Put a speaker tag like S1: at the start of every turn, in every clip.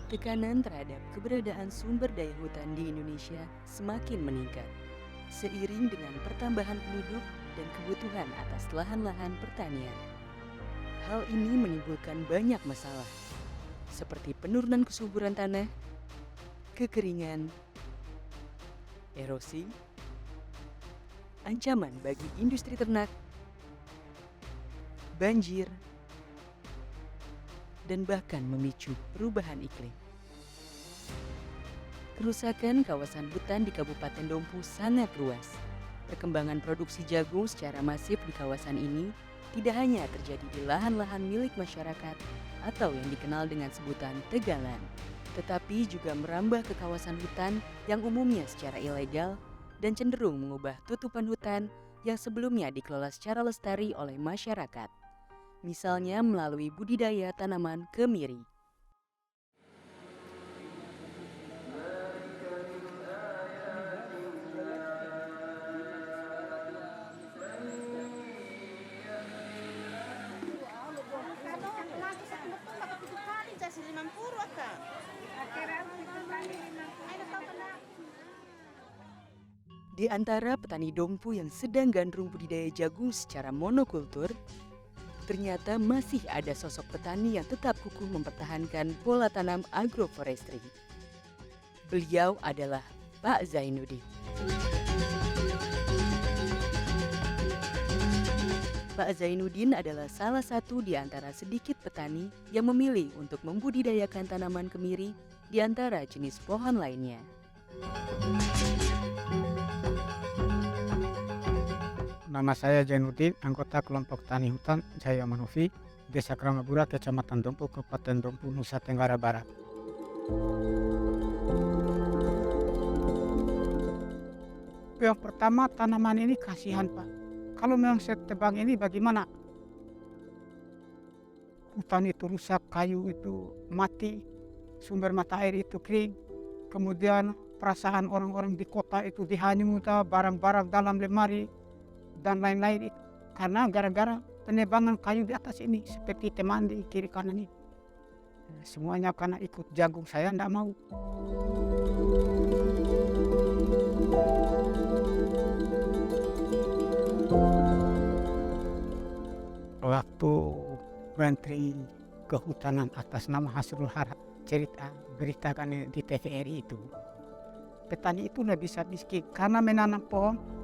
S1: Tekanan terhadap keberadaan sumber daya hutan di Indonesia semakin meningkat seiring dengan pertambahan penduduk dan kebutuhan atas lahan-lahan pertanian. Hal ini menimbulkan banyak masalah seperti penurunan kesuburan tanah, kekeringan, erosi, ancaman bagi industri ternak, banjir, dan bahkan memicu perubahan iklim. Kerusakan kawasan hutan di Kabupaten Dompu sangat luas. Perkembangan produksi jagung secara masif di kawasan ini tidak hanya terjadi di lahan-lahan milik masyarakat atau yang dikenal dengan sebutan tegalan, tetapi juga merambah ke kawasan hutan yang umumnya secara ilegal dan cenderung mengubah tutupan hutan yang sebelumnya dikelola secara lestari oleh masyarakat. Misalnya melalui budidaya tanaman kemiri. Di antara petani Dompu yang sedang gandrung budidaya jagung secara monokultur, ternyata masih ada sosok petani yang tetap kukuh mempertahankan pola tanam agroforestry. Beliau adalah Pak Zainuddin. Pak Zainuddin adalah salah satu di antara sedikit petani yang memilih untuk membudidayakan tanaman kemiri di antara jenis pohon lainnya.
S2: Nama saya Zainuddin, anggota kelompok tani hutan Jaya Manovi, Desa Kramabura, Kecamatan Dompu, Kabupaten Dompu, Nusa Tenggara Barat. Yang pertama, tanaman ini kasihan, Pak. Kalau memang saya tebang ini bagaimana? Hutan itu rusak, kayu itu mati, sumber mata air itu kering, kemudian perasaan orang-orang di kota itu dihanyut, barang-barang dalam lemari, dan lain-lain, karena gara-gara penebangan kayu di atas ini seperti teman di kiri kanan ini. Semuanya karena ikut jagung, saya tidak mau. Waktu Menteri Kehutanan atas nama Hasrul Harahap beritakan di TVRI itu, petani itu tidak bisa miskin karena menanam pohon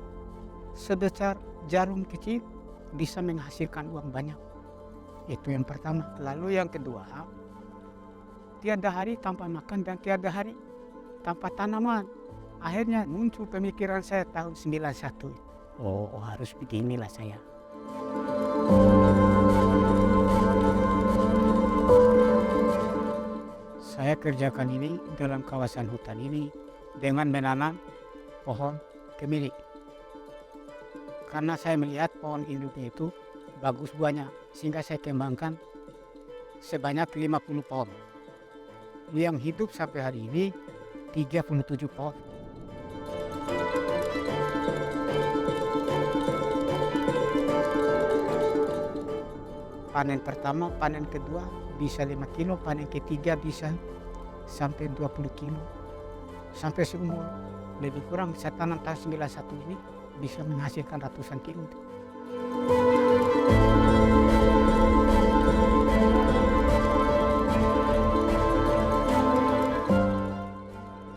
S2: sebesar jarum kecil bisa menghasilkan uang banyak. Itu yang pertama. Lalu yang kedua, tiada hari tanpa makan dan tiada hari tanpa tanaman. Akhirnya muncul pemikiran saya tahun 91. Harus beginilah saya. Saya kerjakan ini dalam kawasan hutan ini dengan menanam pohon kemiri. Karena saya melihat pohon induknya itu bagus buahnya, sehingga saya kembangkan sebanyak 50 pohon. Yang hidup sampai hari ini 37 pohon. Panen pertama, panen kedua bisa 5 kilo, panen ketiga bisa sampai 20 kilo. Sampai seumur lebih kurang saya tanam tahun 91 ini bisa menghasilkan ratusan kilo.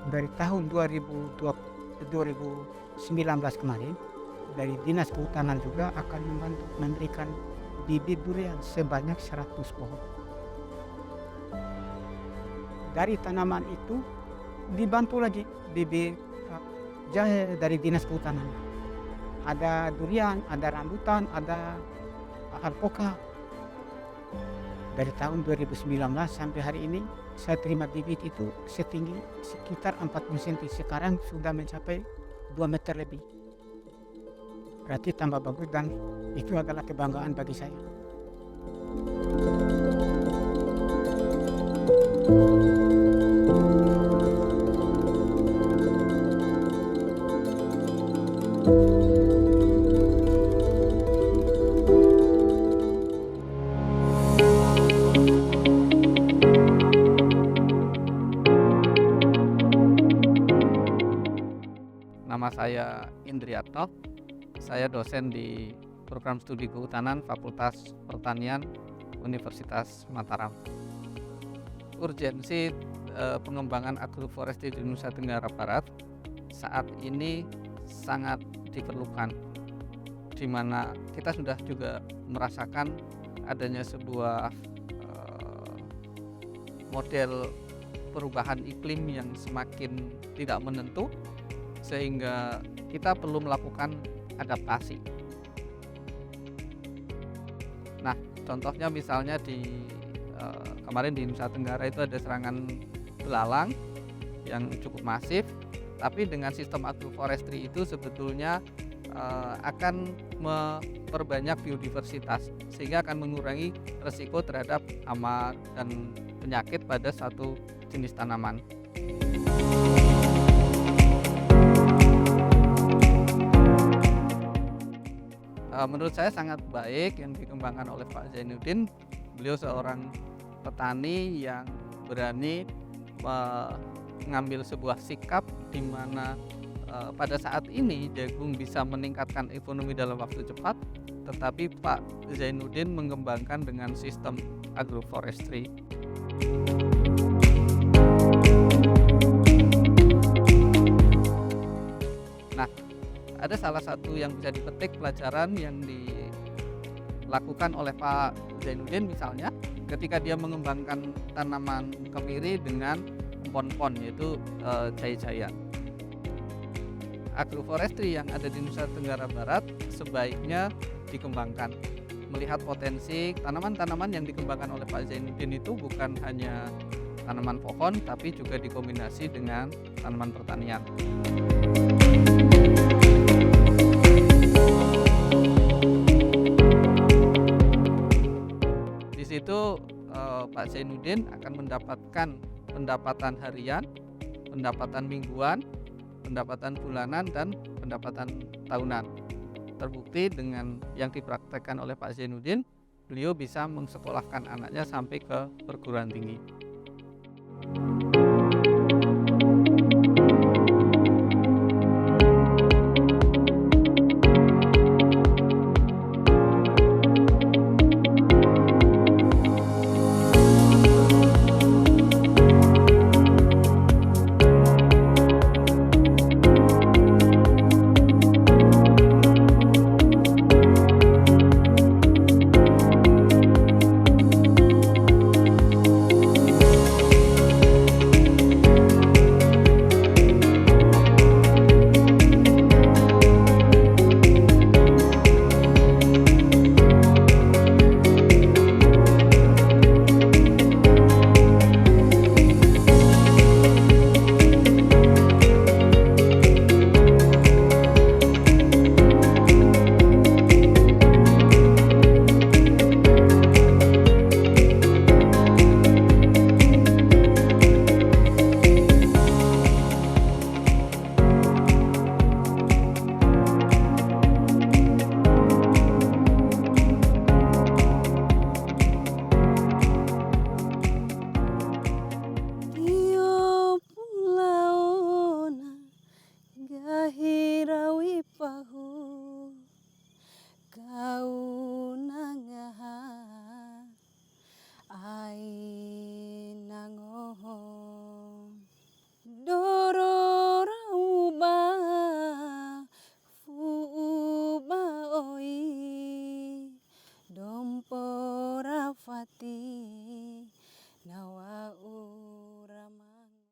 S2: Dari tahun 2019 kemarin, dari Dinas Kehutanan juga akan membantu memberikan bibit durian sebanyak 100 pohon. Dari tanaman itu dibantu lagi bibit jahe dari Dinas Kehutanan. Ada durian, ada rambutan, ada alpoka. Dari tahun 2019 sampai hari ini saya terima bibit itu setinggi sekitar 40 cm. Sekarang sudah mencapai 2 meter lebih. Berarti tambah bagus dan itu adalah kebanggaan bagi saya.
S3: saya Indriatno, saya dosen di Program Studi Kehutanan Fakultas Pertanian Universitas Mataram. Urgensi pengembangan agroforestry di Nusa Tenggara Barat saat ini sangat diperlukan, di mana kita sudah juga merasakan adanya sebuah model perubahan iklim yang semakin tidak menentu, sehingga kita perlu melakukan adaptasi. Nah, contohnya misalnya kemarin di Nusa Tenggara itu ada serangan belalang yang cukup masif, tapi dengan sistem agroforestry itu sebetulnya akan memperbanyak biodiversitas, sehingga akan mengurangi resiko terhadap hama dan penyakit pada satu jenis tanaman. Menurut saya sangat baik yang dikembangkan oleh Pak Zainuddin. Beliau seorang petani yang berani mengambil sebuah sikap di mana pada saat ini jagung bisa meningkatkan ekonomi dalam waktu cepat, tetapi Pak Zainuddin mengembangkan dengan sistem agroforestry. Nah, ada salah satu yang bisa dipetik pelajaran yang dilakukan oleh Pak Zainuddin, misalnya ketika dia mengembangkan tanaman kemiri dengan pon-pon, yaitu jaya-jaya. Agroforestry yang ada di Nusa Tenggara Barat sebaiknya dikembangkan. Melihat potensi tanaman-tanaman yang dikembangkan oleh Pak Zainuddin itu bukan hanya tanaman pohon, tapi juga dikombinasi dengan tanaman pertanian. Di situ Pak Zainuddin akan mendapatkan pendapatan harian, pendapatan mingguan, pendapatan bulanan, dan pendapatan tahunan. Terbukti dengan yang dipraktekkan oleh Pak Zainuddin, beliau bisa mensekolahkan anaknya sampai ke perguruan tinggi.
S4: Dompora fati